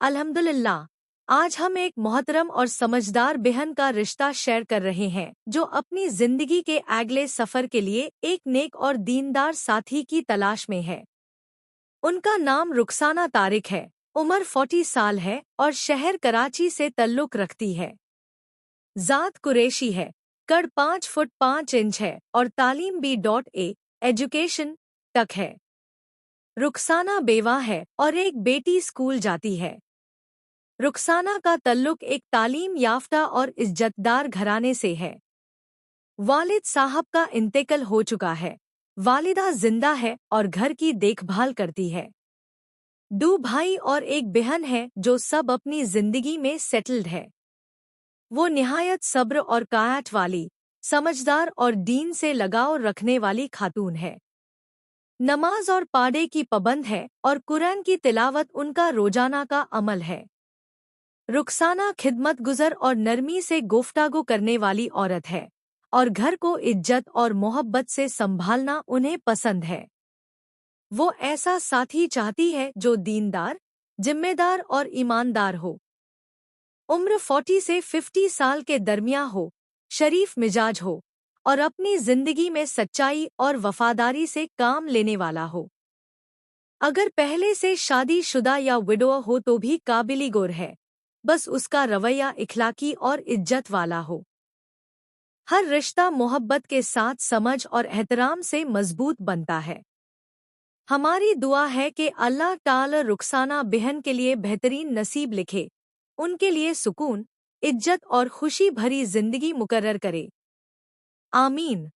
अल्हम्दुलिल्लाह। आज हम एक मोहतरम और समझदार बहन का रिश्ता शेयर कर रहे हैं जो अपनी जिंदगी के अगले सफर के लिए एक नेक और दीनदार साथी की तलाश में है। उनका नाम रुखसाना तारिक है। उम्र 40 साल है और शहर कराची से ताल्लुक रखती है। जात कुरैशी है। कद 5 फुट 5 इंच है और तालीम B.A एजुकेशन तक है। रुखसाना बेवा है और एक बेटी स्कूल जाती है। रुखसाना का ताल्लुक एक तालीम याफ्ता और इज्जतदार घराने से है। वालिद साहब का इंतेकाल हो चुका है। वालिदा जिंदा है और घर की देखभाल करती है। 2 भाई और एक बहन है जो सब अपनी जिंदगी में सेटल्ड है। वो निहायत सब्र और कायत वाली, समझदार और दीन से लगाव रखने वाली खातून है। नमाज और पाड़े की पाबंद है और कुरान की तिलावत उनका रोजाना का अमल है। रुखसाना खिदमतगुज़र और नरमी से गुफ्तागू करने वाली औरत है और घर को इज्जत और मोहब्बत से संभालना उन्हें पसंद है। वो ऐसा साथी चाहती है जो दीनदार, जिम्मेदार और ईमानदार हो। उम्र 40 से 50 साल के दरमियान हो, शरीफ मिजाज हो और अपनी जिंदगी में सच्चाई और वफादारी से काम लेने वाला हो। अगर पहले से शादीशुदा या विडो हो तो भी काबिल गौर है, बस उसका रवैया इखलाकी और इज्जत वाला हो। हर रिश्ता मोहब्बत के साथ समझ और एहतराम से मजबूत बनता है। हमारी दुआ है कि अल्लाह ताला रुखसाना बहन के लिए बेहतरीन नसीब लिखे, उनके लिए सुकून, इज्जत और खुशी भरी जिंदगी मुकर्रर करे। आमीन।